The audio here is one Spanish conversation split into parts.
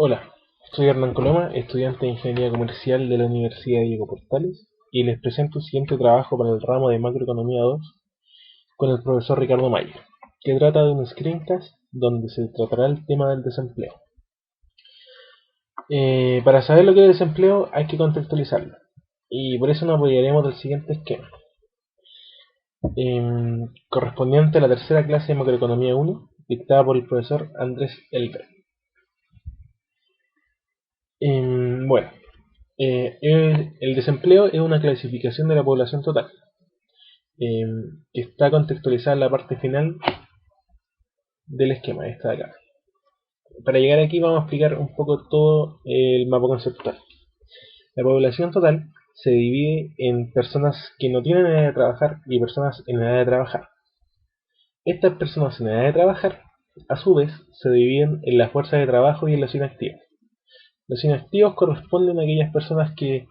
Hola, soy Hernán Coloma, estudiante de Ingeniería Comercial de la Universidad Diego Portales, y les presento el siguiente trabajo para el ramo de Macroeconomía 2 con el profesor Ricardo Mayer, que trata de un screencast donde se tratará el tema del desempleo. Para saber lo que es desempleo hay que contextualizarlo, y por eso nos apoyaremos del siguiente esquema, correspondiente a la tercera clase de Macroeconomía 1, dictada por el profesor Andrés Elber. Bueno, el desempleo es una clasificación de la población total, eh, que está contextualizada en la parte final del esquema, esta de acá. Para llegar aquí vamos a explicar un poco todo el mapa conceptual. La población total se divide en personas que no tienen edad de trabajar y personas en edad de trabajar. Estas personas en edad de trabajar, a su vez, se dividen en las fuerzas de trabajo y en los inactivos. Los inactivos corresponden a aquellas personas que,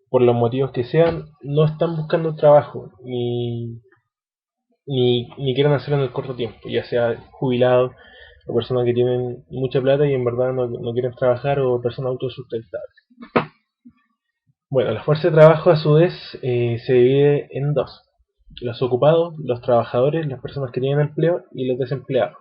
por los motivos que sean, no están buscando trabajo ni quieren hacerlo en el corto tiempo, ya sea jubilados o personas que tienen mucha plata y en verdad no quieren trabajar, o personas autosustentables. Bueno, la fuerza de trabajo a su vez se divide en dos: los ocupados, los trabajadores, las personas que tienen empleo, y los desempleados.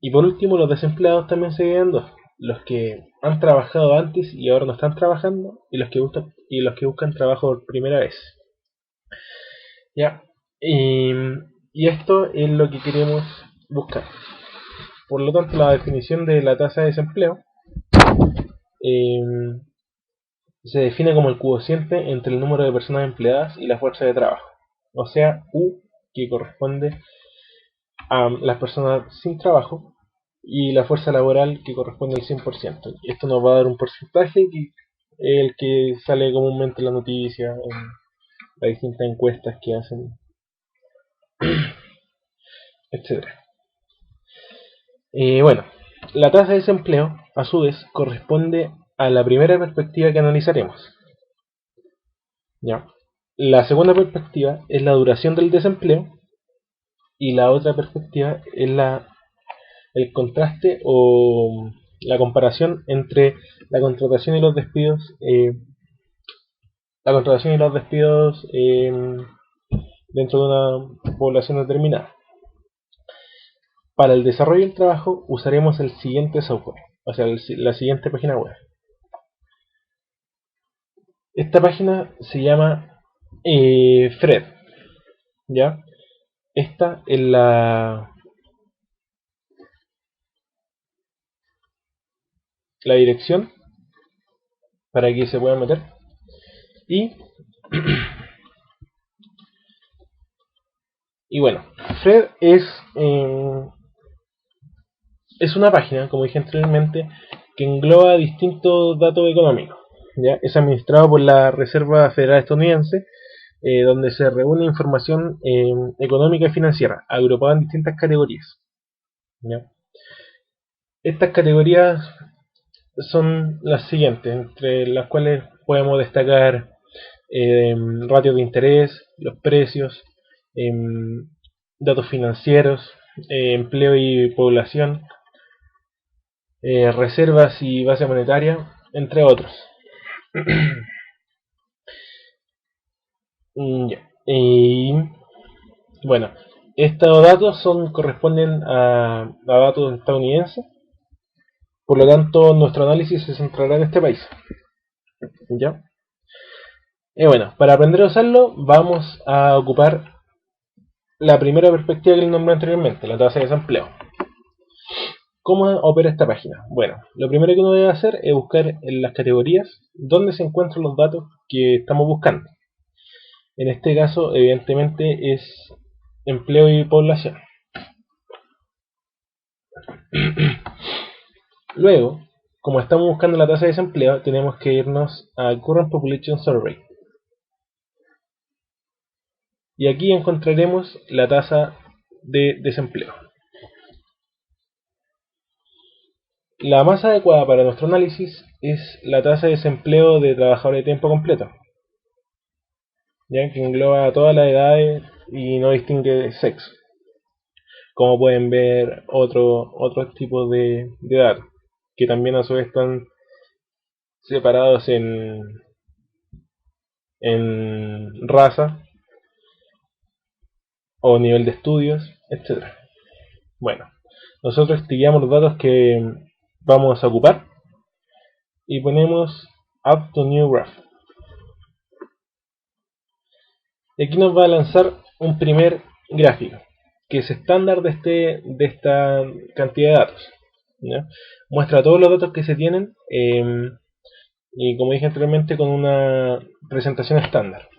Y por último, los desempleados también se dividen en dos: los que han trabajado antes y ahora no están trabajando, y los que buscan trabajo por primera vez. Ya. Y, y esto es lo que queremos buscar. Por lo tanto, la definición de la tasa de desempleo eh, se define como el cociente entre el número de personas empleadas y la fuerza de trabajo. O sea, U, que corresponde a las personas sin trabajo, y la fuerza laboral, que corresponde al 100%. Y esto nos va a dar un porcentaje que es el que sale comúnmente en la noticia, en las distintas encuestas que hacen, etcétera. Bueno, la tasa de desempleo, a su vez, corresponde a la primera perspectiva que analizaremos. ¿Ya? La segunda perspectiva es la duración del desempleo, y la otra perspectiva es el contraste o la comparación entre la contratación y los despidos, dentro de una población determinada. Para el desarrollo del trabajo usaremos el siguiente software, o sea, la siguiente página web. Esta página se llama Fred, ¿ya? Esta es la dirección para que se puedan meter. Y, y bueno, Fred es una página, como dije anteriormente, que engloba distintos datos económicos. ¿Ya? Es administrado por la Reserva Federal Estadounidense, donde se reúne información económica y financiera, agrupada en distintas categorías. ¿Ya? Estas categorías son las siguientes, entre las cuales podemos destacar ratios de interés, los precios, datos financieros, empleo y población, reservas y base monetaria, entre otros. Y bueno, estos datos corresponden a datos estadounidenses, por lo tanto nuestro análisis se centrará en este país. ¿Ya? Y bueno, para aprender a usarlo vamos a ocupar la primera perspectiva que les nombré anteriormente, la tasa de desempleo. ¿Cómo opera esta página? Bueno, lo primero que uno debe hacer es buscar en las categorías dónde se encuentran los datos que estamos buscando. En este caso, evidentemente, es empleo y población. Luego, como estamos buscando la tasa de desempleo, tenemos que irnos a Current Population Survey. Y aquí encontraremos la tasa de desempleo. La más adecuada para nuestro análisis es la tasa de desempleo de trabajadores de tiempo completo, ya que engloba todas las edades y no distingue sexo. como pueden ver otros tipos de datos, que también a su vez están separados en raza o nivel de estudios, etcétera. Bueno, nosotros estudiamos los datos que vamos a ocupar y ponemos Add to New Graph. Y aquí nos va a lanzar un primer gráfico, que es estándar de esta cantidad de datos, ¿ya? Muestra todos los datos que se tienen y, como dije anteriormente, con una presentación estándar,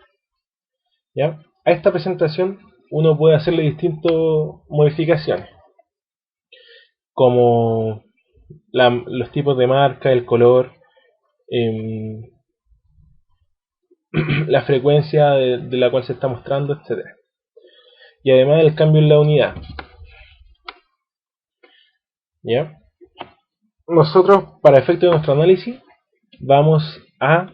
¿ya? A esta presentación uno puede hacerle distintas modificaciones, como los tipos de marca, el color, la frecuencia de la cual se está mostrando, etcétera. Y además el cambio en la unidad, ¿ya? Nosotros, para efecto de nuestro análisis, vamos a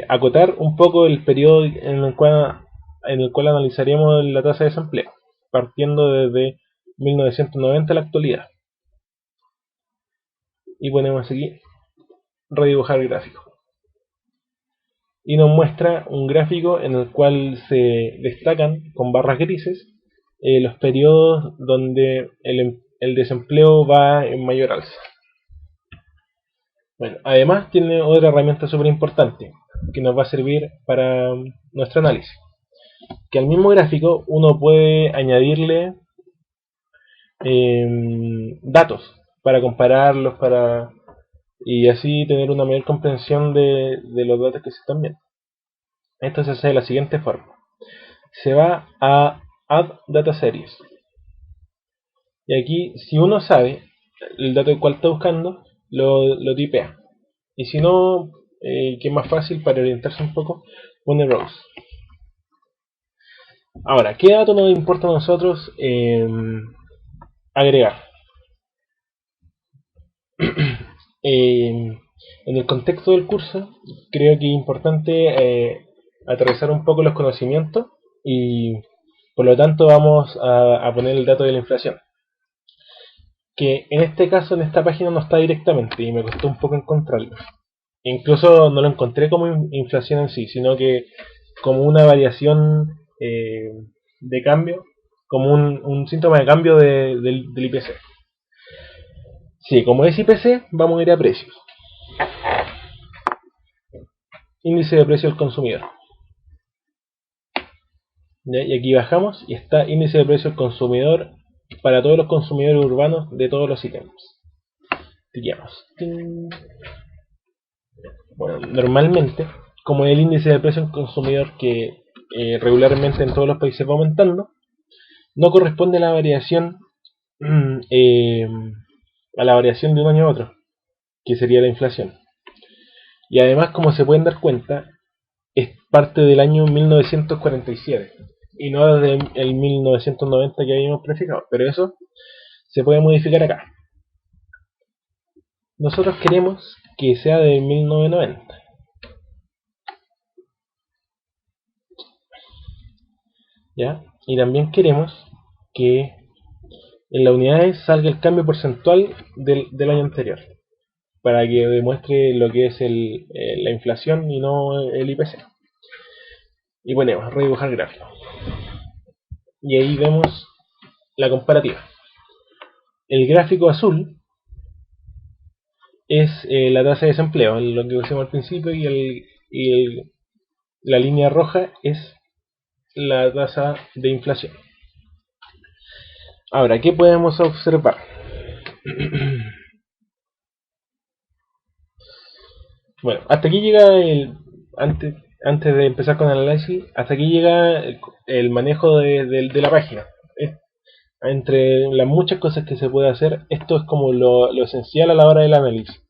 acotar un poco el periodo en el cual analizaremos la tasa de desempleo, partiendo desde 1990 a la actualidad. Y ponemos aquí redibujar gráfico. Y nos muestra un gráfico en el cual se destacan con barras grises los periodos donde el desempleo va en mayor alza. Bueno, además tiene otra herramienta súper importante que nos va a servir para nuestro análisis, que al mismo gráfico uno puede añadirle datos para compararlos, y así tener una mayor comprensión de los datos que se están viendo. Esto se hace de la siguiente forma: se va a Add Data Series, y aquí, si uno sabe el dato del cual está buscando, lo tipea, y si no, que es más fácil para orientarse un poco, pone rows. Ahora, ¿qué dato nos importa a nosotros agregar? En el contexto del curso, creo que es importante aterrizar un poco los conocimientos, y por lo tanto vamos a poner el dato de la inflación, que en este caso en esta página no está directamente y me costó un poco encontrarlo. Incluso no lo encontré como inflación en sí, sino que como una variación de cambio, como un síntoma de cambio del IPC. Sí, como es IPC, vamos a ir a precios. Índice de precio del consumidor. ¿Ya? Y aquí bajamos y está índice de precio del consumidor para todos los consumidores urbanos de todos los ítems. Tiramos. Bueno, normalmente, como el índice de precio del consumidor que regularmente en todos los países va aumentando, no corresponde a la variación de un año a otro, que sería la inflación. Y además, como se pueden dar cuenta, es parte del año 1947 y no desde el 1990 que habíamos prefijado, pero eso se puede modificar acá. Nosotros queremos que sea de 1990. ¿Ya? Y también queremos que en las unidades salga el cambio porcentual del año anterior, para que demuestre lo que es la inflación y no el IPC. Y ponemos redibujar gráfico. Y ahí vemos la comparativa. El gráfico azul es la tasa de desempleo, lo que pusimos al principio, y la línea roja es la tasa de inflación. Ahora, ¿qué podemos observar? Bueno, hasta aquí llega antes de empezar con el análisis, hasta aquí llega el manejo de la página. Entre las muchas cosas que se puede hacer, esto es como lo esencial a la hora del análisis.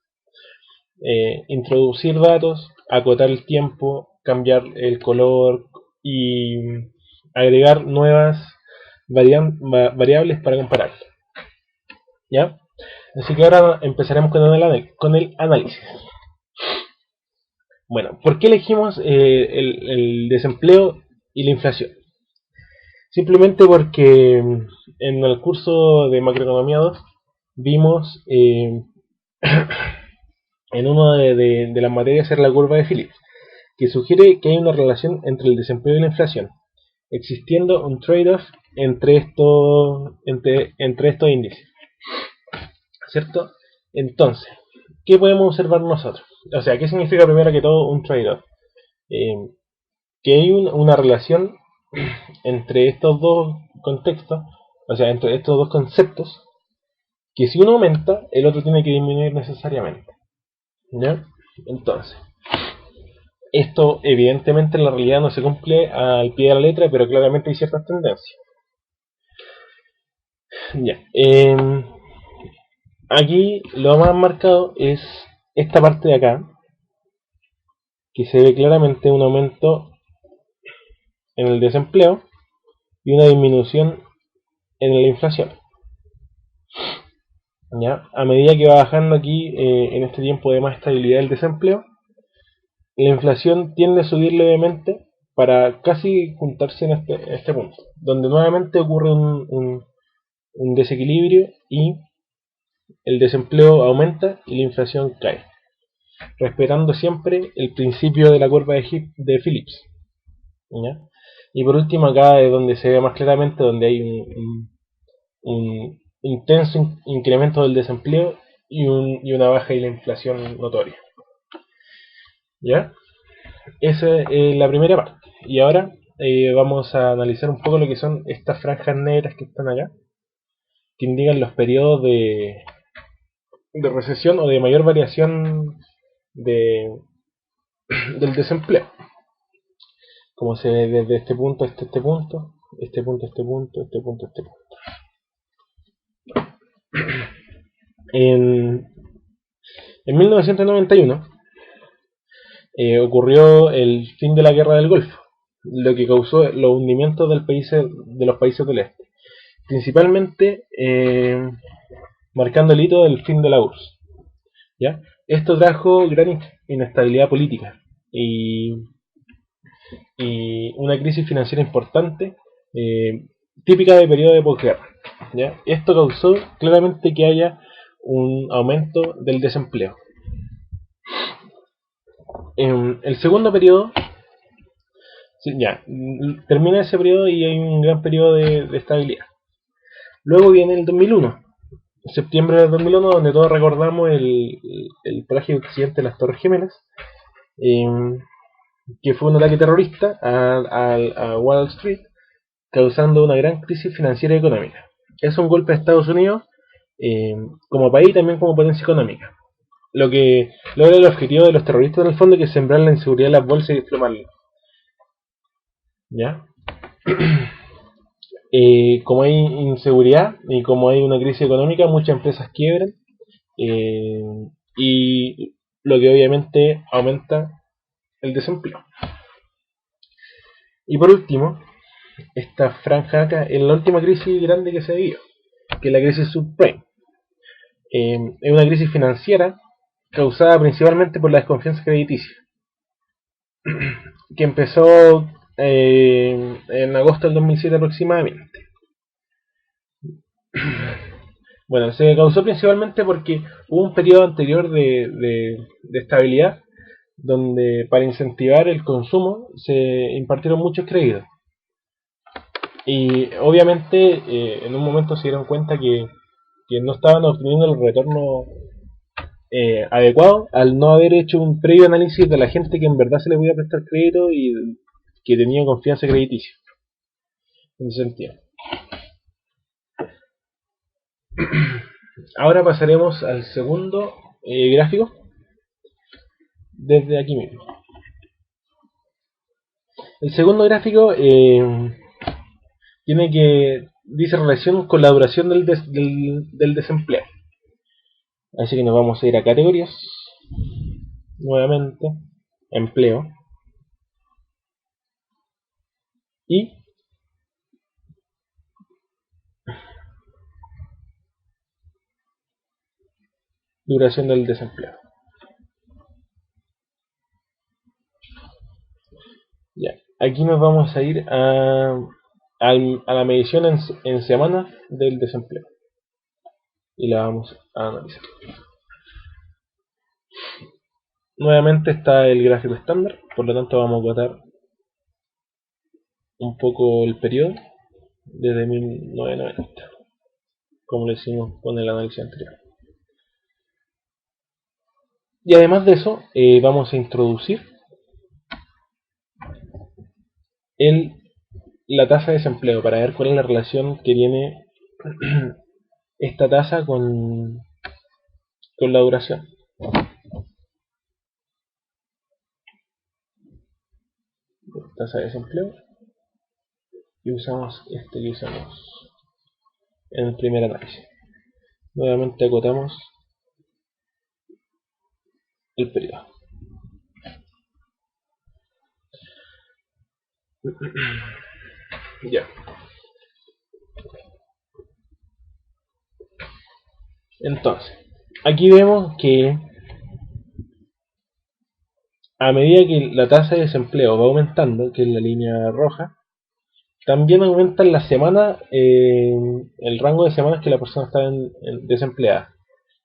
Introducir datos, acotar el tiempo, cambiar el color y agregar nuevas variables para comparar. ¿Ya? Así que ahora empezaremos con el análisis. Bueno, ¿por qué elegimos el desempleo y la inflación? Simplemente porque en el curso de Macroeconomía 2 vimos en una de las materias era la curva de Phillips, que sugiere que hay una relación entre el desempleo y la inflación, existiendo un trade-off entre estos índices, ¿cierto? Entonces, ¿qué podemos observar nosotros? O sea, ¿qué significa primero que todo un trade-off? Eh, que hay una relación entre estos dos contextos, o sea, entre estos dos conceptos, que si uno aumenta, el otro tiene que disminuir necesariamente. ¿Ya? Entonces, esto evidentemente en la realidad no se cumple al pie de la letra, pero claramente hay ciertas tendencias. Ya. Aquí lo más marcado es esta parte de acá, que se ve claramente un aumento en el desempleo y una disminución en la inflación. ¿Ya? A medida que va bajando aquí en este tiempo de más estabilidad del desempleo, la inflación tiende a subir levemente para casi juntarse en este punto, donde nuevamente ocurre un desequilibrio y el desempleo aumenta y la inflación cae, respetando siempre el principio de la curva de Phillips. ¿Ya? Y por último acá es donde se ve más claramente, donde hay un intenso incremento del desempleo y una baja de la inflación notoria. ¿Ya? Esa es la primera parte. Y ahora vamos a analizar un poco lo que son estas franjas negras que están acá, que indican los periodos de recesión o de mayor variación de, del desempleo. Como se ve desde este punto hasta este punto, este punto, este punto, este punto, este punto. En 1991 ocurrió el fin de la guerra del Golfo, lo que causó los hundimientos de los países del este, principalmente marcando el hito del fin de la URSS. ¿Ya? Esto trajo gran inestabilidad política y una crisis financiera importante, típica de periodo de posguerra. ¿Ya? Esto causó claramente que haya un aumento del desempleo. En el segundo periodo, sí, ya, termina ese periodo y hay un gran periodo de estabilidad. Luego viene el 2001, septiembre del 2001, donde todos recordamos el trágico accidente de las Torres Gemelas, eh, que fue un ataque terrorista a Wall Street, causando una gran crisis financiera y económica. Es un golpe a Estados Unidos eh, como país y también como potencia económica. Lo que logra el objetivo de los terroristas en el fondo, que es sembrar la inseguridad en las bolsas y desplomarlas. ¿Ya? Como hay inseguridad y como hay una crisis económica, muchas empresas quiebran eh, y lo que obviamente aumenta el desempleo. Y por último, esta franja acá es la última crisis grande que se vivió, que es la crisis subprime. Es una crisis financiera causada principalmente por la desconfianza crediticia, que empezó en agosto del 2007 aproximadamente. Bueno, se causó principalmente porque hubo un periodo anterior de estabilidad donde para incentivar el consumo se impartieron muchos créditos. Y obviamente en un momento se dieron cuenta que no estaban obteniendo el retorno adecuado al no haber hecho un previo análisis de la gente que en verdad se le podía prestar crédito y que tenía confianza crediticia. En ese sentido. Ahora pasaremos al segundo gráfico desde aquí mismo. El segundo gráfico dice relación con la duración del desempleo. Así que nos vamos a ir a categorías, nuevamente, empleo, y duración del desempleo. Ya, aquí nos vamos a ir a a la medición en semanas del desempleo. Y la vamos a analizar. Nuevamente está el gráfico estándar, por lo tanto vamos a acotar un poco el periodo desde 1990, como lo hicimos con el análisis anterior. Y además de eso, vamos a introducir la tasa de desempleo para ver cuál es la relación que tiene esta tasa con la duración. Tasa de desempleo, y usamos este que usamos en el primer análisis. Nuevamente acotamos el periodo. Ya. Entonces, aquí vemos que a medida que la tasa de desempleo va aumentando, que es la línea roja, también aumenta en la semana el rango de semanas que la persona está desempleada.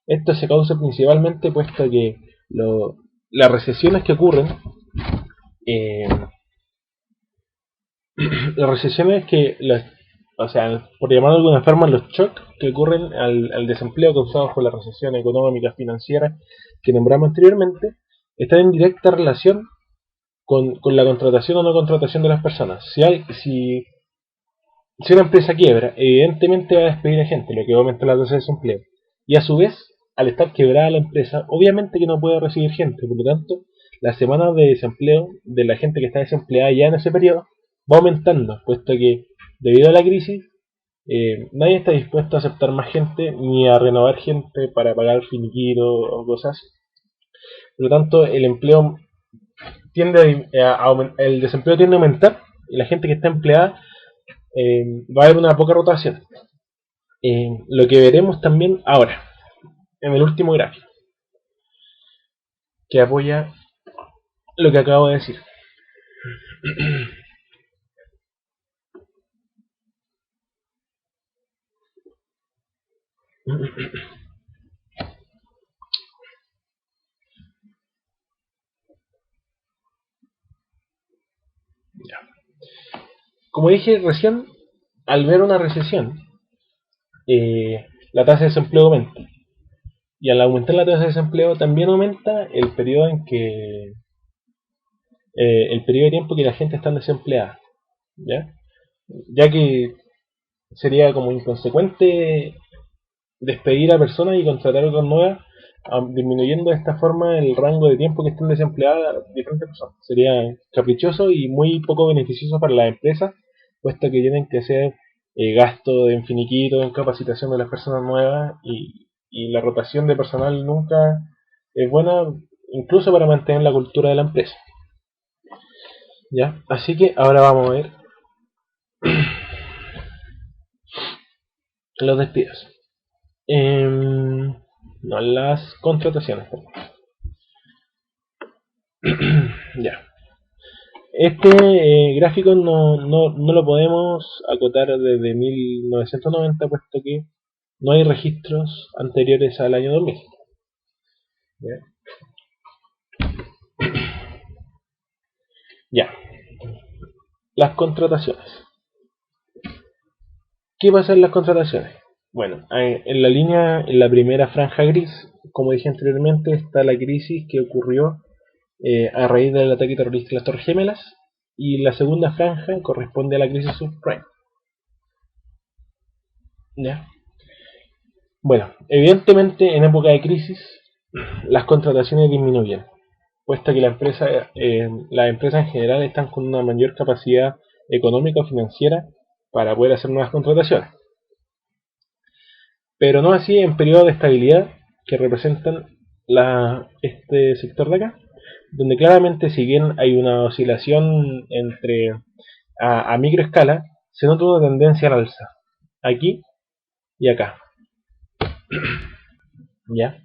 Esto se causa principalmente puesto que las recesiones que ocurren, eh, las recesiones que, o sea, por llamarlo de alguna forma, los shocks que ocurren al desempleo causados por la recesión económica financiera que nombramos anteriormente, están en directa relación con la contratación o no contratación de las personas. Si una empresa quiebra, evidentemente va a despedir a gente, lo que va a aumentar la tasa de desempleo. Y a su vez, al estar quebrada la empresa, obviamente que no puede recibir gente. Por lo tanto, las semanas de desempleo de la gente que está desempleada ya en ese periodo va aumentando, puesto que debido a la crisis, nadie está dispuesto a aceptar más gente ni a renovar gente para pagar finiquito o cosas. Por lo tanto, el empleo el desempleo tiende a aumentar y la gente que está empleada va a haber una poca rotación. Lo que veremos también ahora, en el último gráfico, que apoya lo que acabo de decir. Ya. Como dije recién, al ver una recesión, la tasa de desempleo aumenta. Y al aumentar la tasa de desempleo también aumenta el periodo en que el periodo de tiempo que la gente está desempleada. ¿Ya? Ya que sería como inconsecuente despedir a personas y contratar otras nuevas, disminuyendo de esta forma el rango de tiempo que estén desempleadas diferentes personas. Sería caprichoso y muy poco beneficioso para las empresas, puesto que tienen que hacer gasto en finiquito, en capacitación de las personas nuevas, y la rotación de personal nunca es buena, incluso para mantener la cultura de la empresa. ¿Ya? Así que ahora vamos a ver los despidos. No, las contrataciones. Ya. Este gráfico no lo podemos acotar desde 1990, puesto que no hay registros anteriores al año 2000. Ya. Ya. Las contrataciones. ¿Qué pasa en las contrataciones? Bueno, en la primera franja gris, como dije anteriormente, está la crisis que ocurrió a raíz del ataque terrorista de las Torres Gemelas, y la segunda franja corresponde a la crisis subprime. ¿Ya? Bueno, evidentemente en época de crisis las contrataciones disminuyen, puesto que las empresas en general están con una mayor capacidad económica o financiera para poder hacer nuevas contrataciones. Pero no así en periodos de estabilidad que representan este sector de acá, donde claramente, si bien hay una oscilación a microescala, se nota una tendencia al alza, aquí y acá. ¿Ya?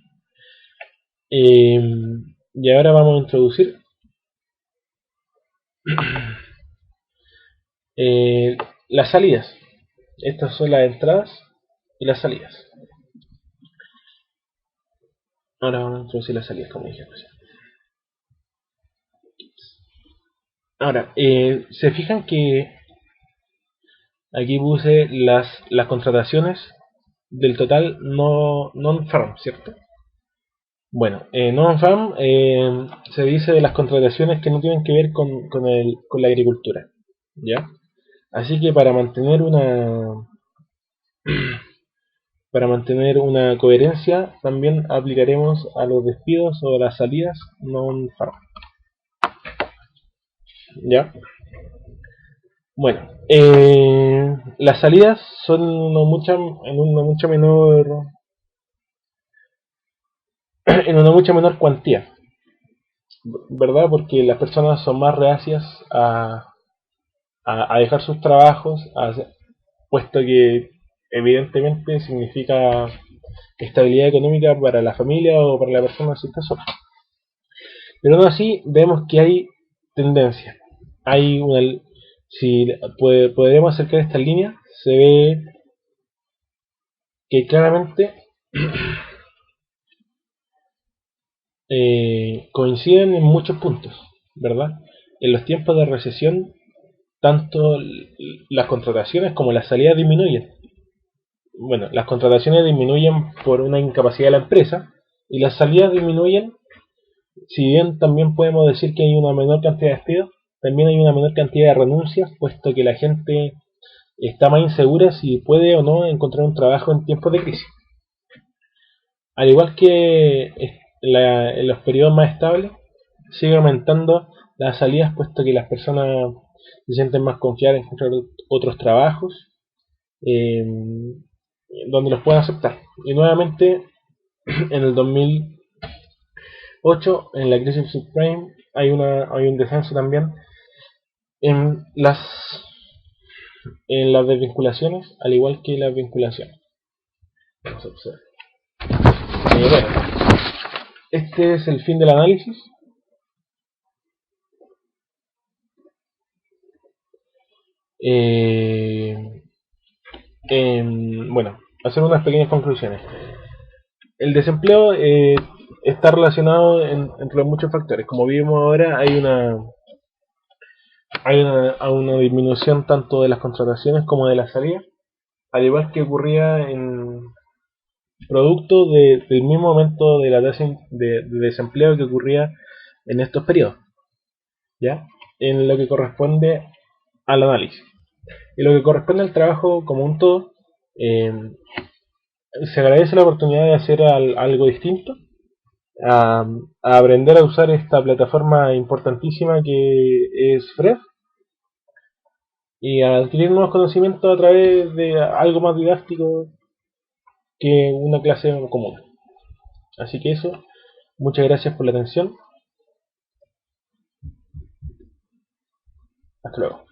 Y ahora vamos a introducir las salidas. Estas son las entradas y las salidas. Ahora vamos a introducir las salidas, como dije recién. Ahora, se fijan que aquí puse las contrataciones del total no non-farm, ¿cierto? Bueno, non-farm se dice de las contrataciones que no tienen que ver con la agricultura, ¿ya? Así que para mantener una coherencia también aplicaremos a los despidos o a las salidas non-farm, ¿ya? Bueno, las salidas son en una mucha menor en una mucha menor cuantía, ¿verdad? Porque las personas son más reacias a dejar sus trabajos, puesto que evidentemente significa estabilidad económica para la familia o para la persona si está sola. Pero aún así vemos que hay tendencia. Hay una, si podremos acercar esta línea, se ve que claramente coinciden en muchos puntos, ¿verdad? En los tiempos de recesión, tanto las contrataciones como las salidas disminuyen. Bueno, las contrataciones disminuyen por una incapacidad de la empresa y las salidas disminuyen, si bien también podemos decir que hay una menor cantidad de despidos, también hay una menor cantidad de renuncias, puesto que la gente está más insegura si puede o no encontrar un trabajo en tiempos de crisis. Al igual que en los periodos más estables, sigue aumentando las salidas, puesto que las personas se sienten más confiadas en encontrar otros trabajos eh, donde los puedan aceptar. Y nuevamente, en el 2008, en la crisis subprime, hay un descenso también en las desvinculaciones, al igual que las vinculaciones. Vamos a observar. Bueno, este es el fin del análisis. Bueno, hacer unas pequeñas conclusiones. El desempleo está relacionado entre muchos factores. Como vimos ahora, hay una disminución tanto de las contrataciones como de las salidas, al igual que ocurría en producto del mismo aumento de la tasa de desempleo que ocurría en estos periodos, ¿ya? En lo que corresponde al análisis. En lo que corresponde al trabajo como un todo, eh, se agradece la oportunidad de hacer algo distinto, a aprender a usar esta plataforma importantísima que es Fred, y a adquirir nuevos conocimientos a través de algo más didáctico que una clase común. Así que eso, muchas gracias por la atención. Hasta luego.